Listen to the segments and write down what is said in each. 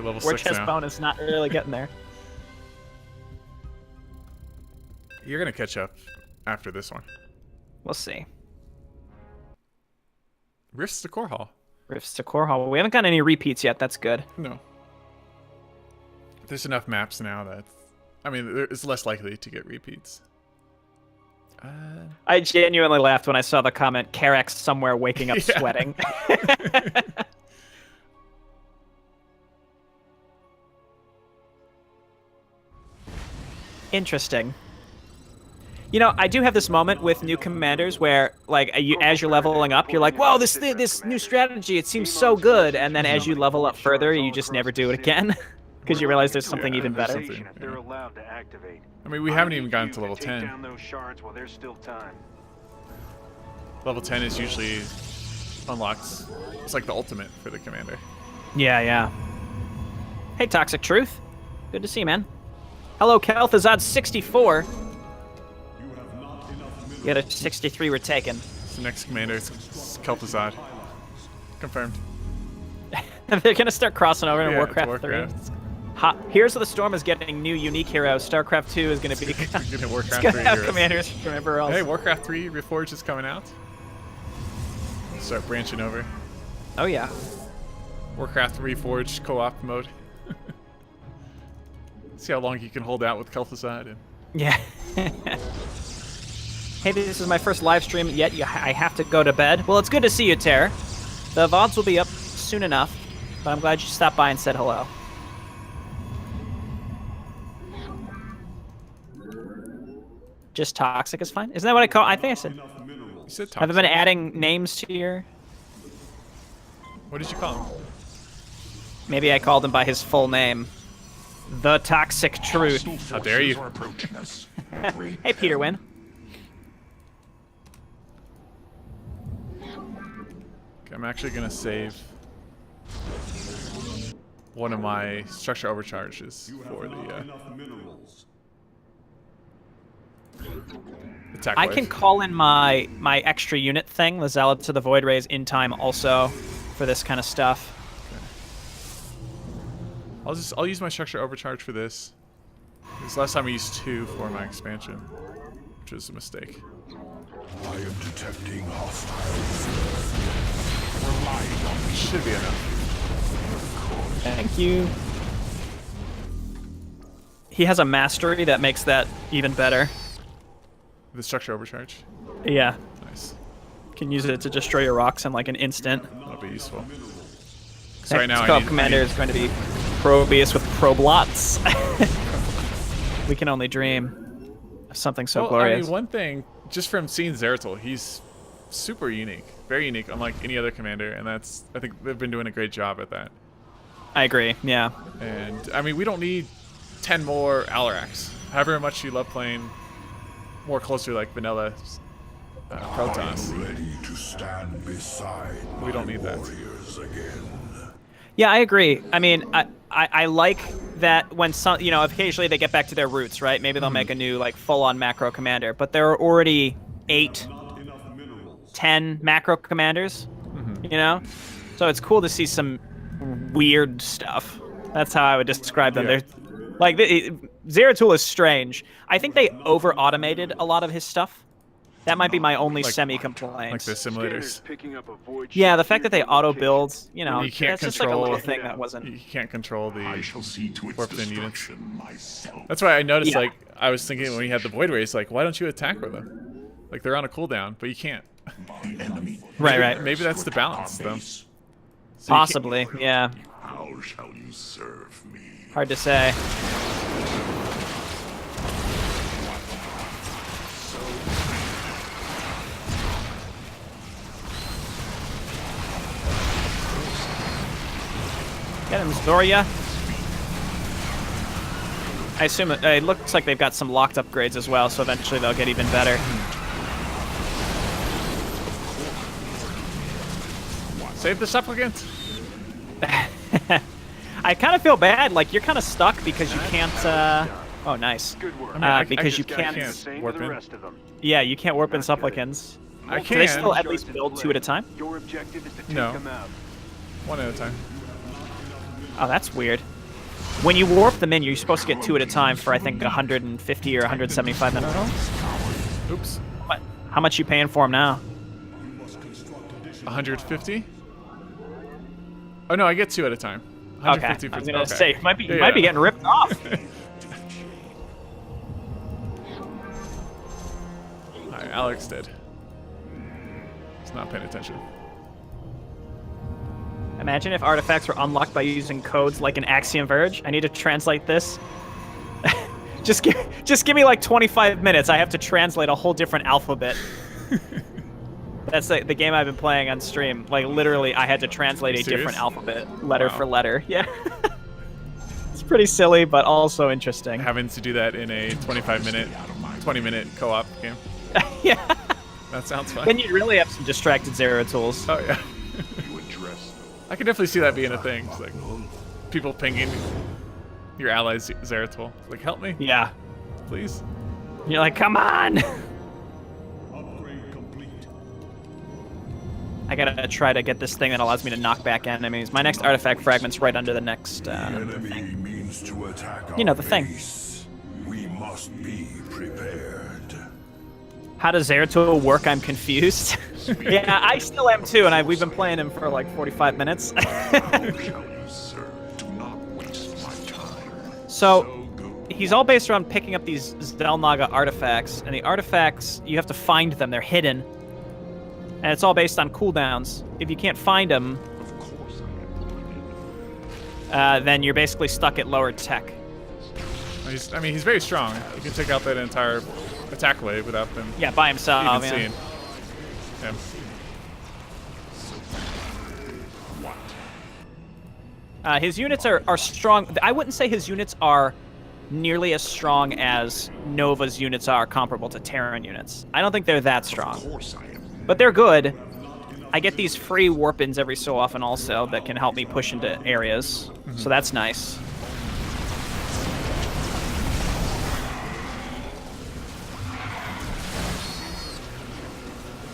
level War 6 chest now. bonus not really getting there. You're gonna catch up after this one. We'll see. Rifts to Core Hall. Rifts to Core Hall. We haven't gotten any repeats yet. That's good. No. There's enough maps now that, I mean, it's less likely to get repeats. I genuinely laughed when I saw the comment, Karex somewhere waking up sweating. Interesting. You know, I do have this moment with new commanders where, like, as you're leveling up, you're like, whoa, this new strategy, it seems so good. And then as you level up further, you just never do it again. Because you realize there's something even better. I mean, we haven't even gotten to level 10. Level 10 is usually unlocked. It's like the ultimate for the commander. Yeah, yeah. Hey, Toxic Truth. Good to see you, man. Hello, Kel'Thuzad 64. The other 63 were taken. The next commander is Kel'Thuzad. Confirmed. They're gonna start crossing over in Yeah, Warcraft 3. Heroes of the Storm is getting new unique heroes. StarCraft 2 is gonna be Warcraft 3 have commanders from everywhere else. Hey, Warcraft 3 Reforged is coming out. Start branching over. Oh yeah. Warcraft Reforged co-op mode. See how long you can hold out with Kel'Thuzad. And... Yeah. Hey, this is my first live stream yet. I have to go to bed. Well, it's good to see you, Terror. The VODs will be up soon enough, but I'm glad you stopped by and said hello. Just Toxic is fine? Isn't that what I call? I think I said. You said Toxic. Have I been adding names to your? What did you call him? Maybe I called him by his full name. The Toxic Truth. How dare you? Hey, Peter Wynn. Okay, I'm actually gonna save one of my structure overcharges for the attack I wave. can call in my extra unit thing, the Zealot to the Void Rays, in time also for this kind of stuff. Okay. I'll use my structure overcharge for this. Because last time I used 2 for my expansion, which was a mistake. I am detecting hostiles. Should be enough. Thank you. He has a mastery that makes that even better. The structure overcharge. Yeah. Nice. Can use it to destroy your rocks in like an instant. That'll be useful. So right now Next co-op commander is going to be Probius with Problots. We can only dream of something so glorious. I mean, one thing, just from seeing Zeratul, he's super unique. Very unique, unlike any other commander, and I think they've been doing a great job at that. I agree, yeah. And, I mean, we don't need 10 more Alaraks. However much you love playing more closely like vanilla Protoss. Ready to stand beside We don't need that. again. Yeah, I agree. I mean, I like that when some, you know, occasionally they get back to their roots, right? Maybe they'll make a new, like, full-on macro commander, but there are already 8, 10 macro commanders, you know? So it's cool to see some weird stuff. That's how I would describe them. Yeah. They're, like, Zeratul is strange. I think they over-automated a lot of his stuff. That might be my only semi-complaint. Like the simulators. Yeah, the fact that they auto-build, you know, You can't that's just like a control- little thing that wasn't... You can't control the I shall see to its warped in units. destruction myself. That's why I noticed, Yeah. like, I was thinking when you had the Void Rays, like, why don't you attack with them? Like, they're on a cooldown, but you can't. My enemy. Right. Maybe that's the balance, though. Base. So you Possibly, yeah. How shall you serve me? Hard to say. Get him, Zoria. I assume it looks like they've got some locked upgrades as well, so eventually they'll get even better. Save the supplicant. I kind of feel bad. Like, you're kind of stuck because you can't... Oh, nice. Because you can't... warp in. Yeah, you can't warp in supplicants. I Do they can. still at least build 2 at a time? No. One at a time. Oh, that's weird. When you warp them in, you're supposed to get 2 at a time for I think 150 or 175 minerals. Oops. What? How much you paying for them now? 150? Oh no, I get 2 at a time. Okay. 150 I was for gonna okay. say you might be getting ripped off. Alright, Alex did. He's not paying attention. Imagine if artifacts were unlocked by using codes like an Axiom Verge. I need to translate this. just give me like 25 minutes. I have to translate a whole different alphabet. That's the game I've been playing on stream. Like literally, I had to translate a different alphabet, letter for letter. Yeah. It's pretty silly, but also interesting. Having to do that in a 20-minute co-op game. Yeah. That sounds fun. Then you'd really have some distracted Zeratools. Oh yeah. I can definitely see that being a thing. It's like people pinging your allies Zeratul. Like, help me, Yeah. please. You're like, come on! I gotta try to get this thing that allows me to knock back enemies. My next artifact fragment's right under the next, Enemy means to attack our You know, the thing. base. We must be prepared. How does Zeratul work? I'm confused. Yeah, I still am too, and we've been playing him for like 45 minutes. Shall you serve? Do not waste my time. So, he's all based around picking up these Zelnaga artifacts, and the artifacts, you have to find them. They're hidden. And it's all based on cooldowns. If you can't find them, Of course I am. then you're basically stuck at lower tech. He's very strong. He can take out that entire attack wave without them Yeah, by himself. even Yeah. seeing him. His units are strong. I wouldn't say his units are nearly as strong as Nova's units are comparable to Terran units. I don't think they're that strong. Of course I am. But they're good. I get these free warp-ins every so often also that can help me push into areas. So that's nice.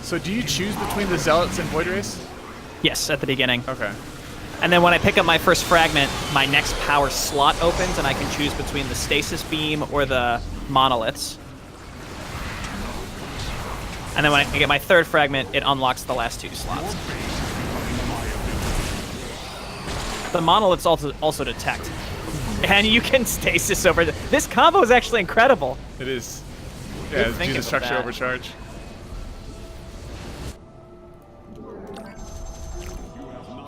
So do you choose between the Zealots and Void Race? Yes, at the beginning. Okay. And then when I pick up my first fragment, my next power slot opens, and I can choose between the stasis beam or the monoliths. And then when I get my third fragment, it unlocks the last 2 slots. The monoliths also detect. And you can stasis over this combo is actually incredible. It is. Good Yeah, do thinking the of structure that. overcharge.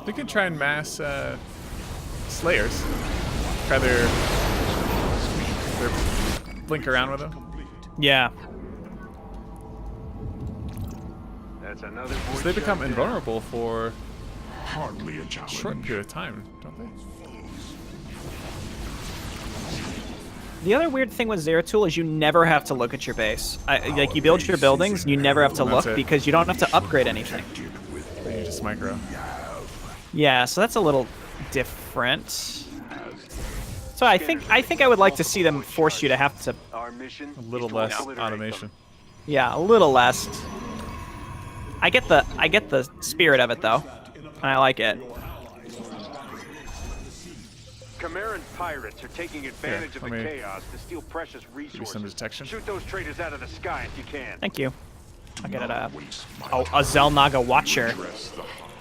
They can try and mass Slayers. Try their blink around with them. Yeah. That's another So they become invulnerable for Hardly a a challenge. short period of time, don't they? The other weird thing with Zeratul is you never have to look at your base. Like, you build your buildings, and you never have to That's look it. because you don't have to upgrade anything. They just micro. Yeah, so that's a little different. So I think I would like to see them force you to have to, Our mission A little is to less obliterate automation. them. yeah, a little less. I get the spirit of it though, and I like it. Khmeran pirates are taking advantage of let the me chaos to steal precious Give you resources. some detection. Shoot those traitors out of the sky if you can. Thank you. I'll get it up. Waste my Oh, a Zelnaga Watcher. dress.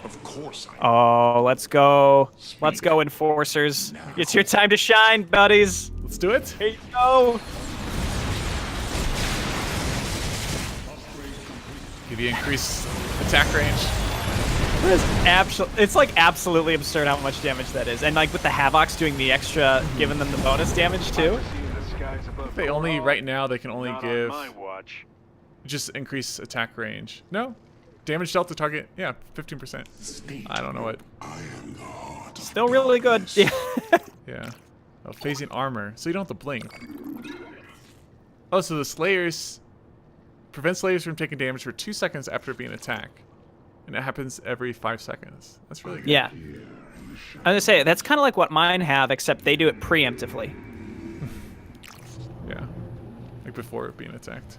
Of course I am. Oh, let's go. Let's go, Enforcers. It's your time to shine, buddies. Let's do it. Here you go. Give you increased attack range. It's like absolutely absurd how much damage that is, and like with the Havocs doing the extra, giving them the bonus damage too. Seeing the skies above They only right now they can only Not give on my watch. just increase attack range. No, damage dealt to target. Yeah, 15%. I don't know what. Still really good. Yeah. Yeah. Oh, phasing armor, so you don't have to blink. Oh, so the Slayers prevent Slayers from taking damage for 2 seconds after being attacked, and it happens every 5 seconds. That's really good. Yeah. I was gonna say that's kind of like what mine have, except they do it preemptively. Yeah. Like before being attacked.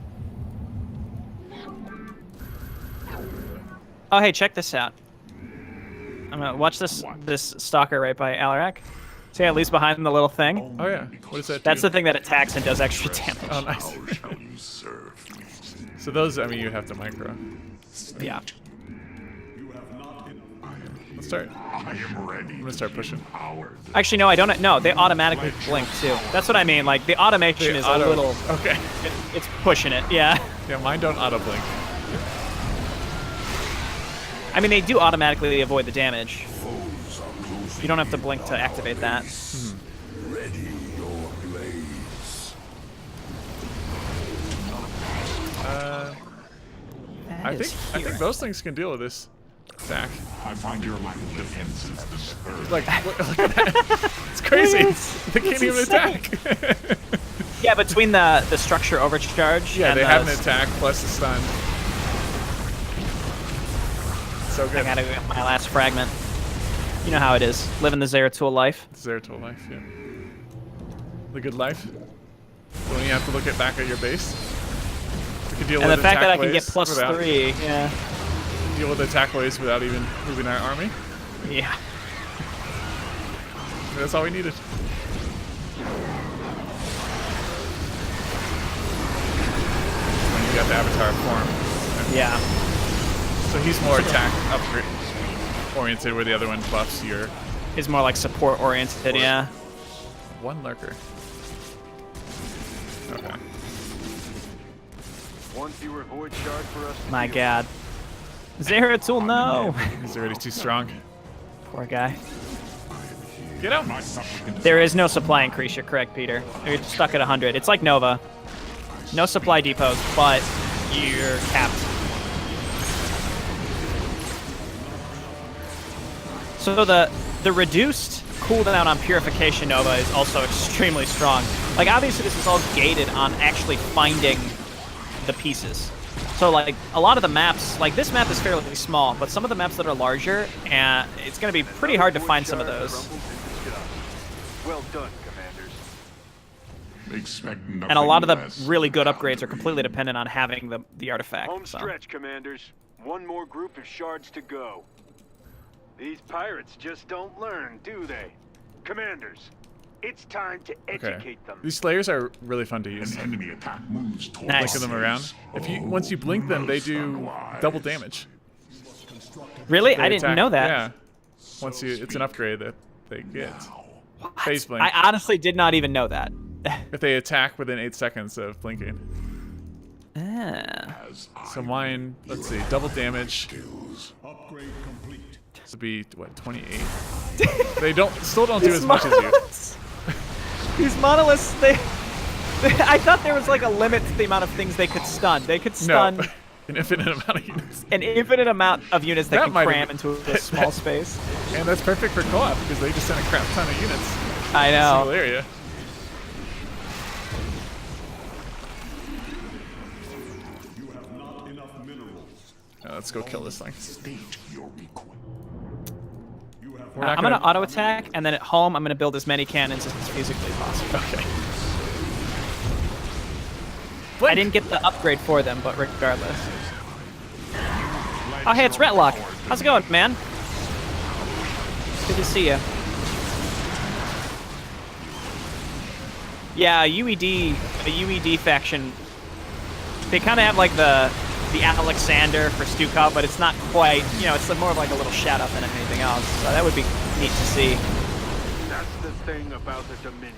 Oh, hey, check this out. I'm gonna watch this stalker right by Alarak. See, at least behind the little thing. Oh yeah. What does that do? That's the thing that attacks and does extra damage. Oh, nice. How shall you serve me? So those, I mean, you have to micro. Yeah. Let's start. I am ready. I'm gonna start pushing. Actually, no, I don't. No, they automatically blink too. That's what I mean. Like the automation They is auto- a little. Okay. It's pushing it. Yeah. Yeah, mine don't auto blink. I mean, they do automatically avoid the damage. You don't have to blink to activate that. Ready your blaze. I think those things can deal with this attack. I find your lack of defenses disturbing. Like, look at that. It's crazy. They can't even attack. Yeah, between the structure overcharge. Yeah, and they the, have an attack plus the stun. So I good. gotta get my last fragment. You know how it is. Living the Zeratul life. Zeratul life, yeah. The good life. When you have to look back at your base. We can deal And with the fact that I attack can get waves plus without- 3. Yeah. Deal with attack waves without even moving our army. Yeah. That's all we needed. When you got the avatar form. Yeah. So he's more attack upgrade oriented, where the other one buffs your Is more like support oriented. Yeah. one lurker. Okay. One fewer void shard for us. to My deal God. Zeratul, no. He's already too strong. Poor guy. Get out! There is no supply increase. You're correct, Peter. You're stuck at 100. It's like Nova. No supply depots, but you're capped. So the reduced cooldown on Purification Nova is also extremely strong. Like, obviously this is all gated on actually finding the pieces. So, like, a lot of the maps, like, this map is fairly small, but some of the maps that are larger, and it's going to be pretty hard to find some of those. Well done, commanders. Expect And a lot of the nothing less. really good upgrades are completely dependent on having the artifact. Home so. stretch, commanders. One more group of shards to go. These pirates just don't learn, do they? Commanders, it's time to Okay. educate them. These slayers are really fun to use. An enemy attack moves towards Nice. Blinking them around. If you once you blink them, they do double damage. Really? They I didn't attack- know that. Yeah. Once you, it's an upgrade that they get. Phase blink. I honestly did not even know that. If they attack within 8 seconds of blinking. Ah. So mine, let's see, double damage. Upgrade complete. This would be what, 28. They still don't do as much as you. These monoliths, they I thought there was like a limit to the amount of things they could stun. They could stun No, an infinite amount of units. an infinite amount of units that That can might cram have- into a small space. And that's perfect for co-op because they just send a crap ton of units I in a single know. area. You have not enough minerals. Let's go kill this thing. State your request. You have We're not I'm gonna auto attack, and then at home I'm gonna build as many cannons as physically possible. Okay. I didn't get the upgrade for them, but regardless. Oh hey, it's Retlock. How's it going, man? Good to see you. Yeah, the UED faction, they kind of have like the Alexander for Stukov, but it's not quite, you know, it's more of like a little shout out than anything else. So that would be neat to see. That's the thing about the Dominion.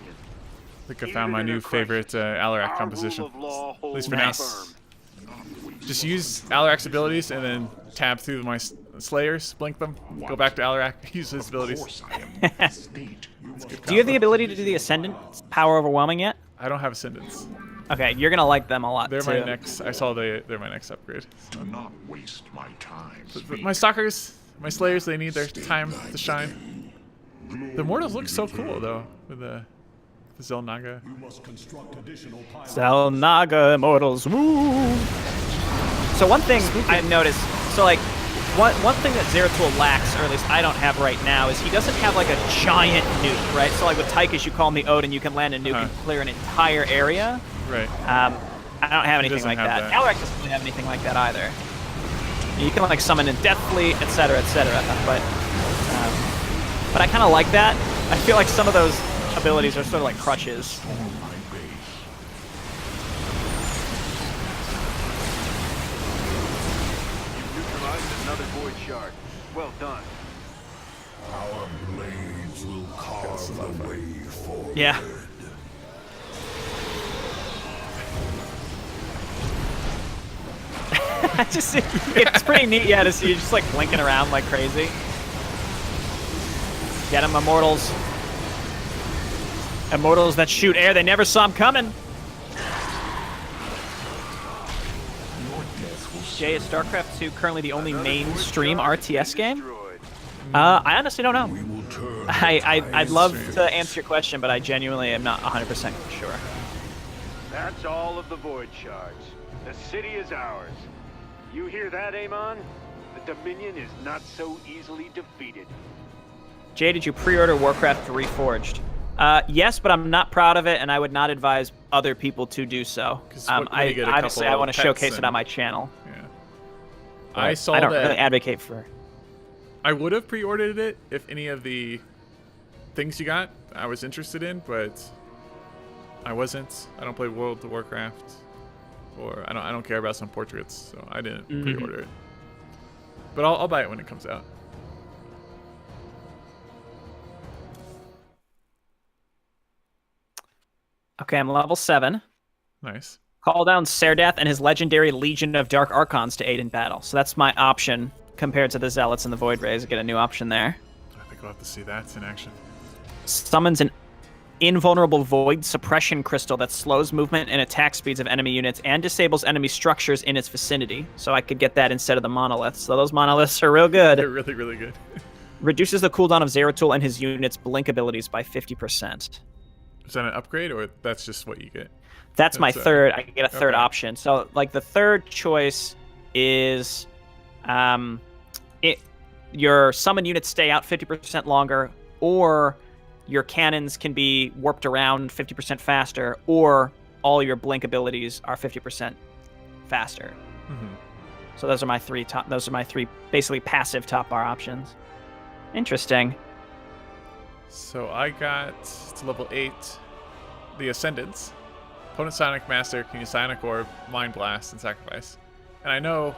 I think I found my new favorite Alarak Our composition. rule of law At least holds for now. firm. Just use Alarak's abilities and then tab through my slayers, blink them, go back to Alarak, use his Of abilities. course I am. State you must Do you have the ability to do the Ascendant Power Overwhelming yet? I don't have Ascendants. Okay, you're gonna like them a lot They're too. my next. I saw they're my next upgrade. do not waste my time. But my stalkers, my slayers, they need their time to shine. The mortals look so cool though, with the Zelnaga. You must construct additional piles. Zelnaga Immortals, woo! So one thing I've noticed, so like, one thing that Zeratul lacks, or at least I don't have right now, is he doesn't have like a giant nuke, right? So like with Tychus, you call him the Odin, you can land a nuke and clear an entire area. Right. I don't have anything doesn't like have that. that. Alarak doesn't really have anything like that either. You can like summon in Death Fleet, etc., etc. But I kind of like that I feel like some of those abilities are sort of like crutches. You've neutralized another void shard. Well done. Our blades will carve the way forward. Yeah. It's pretty neat, yeah, to see you just like blinking around like crazy. Get him, Immortals. Immortals that shoot air, they never saw him coming. Jay, is StarCraft 2 currently the only mainstream RTS game? I honestly don't know. I'd love to answer your question, but I genuinely am not 100% sure. That's all of the void shards. The city is ours. You hear that, Amon? The Dominion is not so easily defeated. Jay, did you pre-order Warcraft Reforged? Yes, but I'm not proud of it, and I would not advise other people to do so. Obviously, I want to showcase it on my channel. Yeah. I saw I don't that. really advocate for. I would have pre-ordered it if any of the things you got I was interested in, but I wasn't. I don't play World of Warcraft, or I don't care about some portraits, so I didn't pre-order it. But I'll buy it when it comes out. Okay, I'm level 7. Nice. Call down Serdath and his legendary Legion of Dark Archons to aid in battle. So that's my option compared to the Zealots and the Void Rays. I get a new option there. I think we'll have to see that in action. Summons an invulnerable Void Suppression Crystal that slows movement and attack speeds of enemy units and disables enemy structures in its vicinity. So I could get that instead of the Monoliths. So those Monoliths are real good. They're really, really good. Reduces the cooldown of Zeratul and his units' blink abilities by 50%. Is that an upgrade, or that's just what you get? That's my third. I get a third okay. option. So, like, the third choice is, your summon units stay out 50% longer, or your cannons can be warped around 50% faster, or all your blink abilities are 50% faster. So those are my three top. Those are my three basically passive top bar options. Interesting. So I got to level 8, the Ascendants. Opponent Sonic Master can use Sonic Orb, Mind Blast, and Sacrifice. And I know,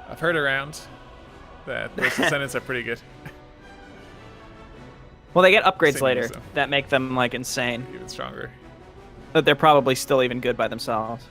I've heard around that those Ascendants are pretty good. Well, they get upgrades Same later as them. that make them like insane. Even stronger. But they're probably still even good by themselves.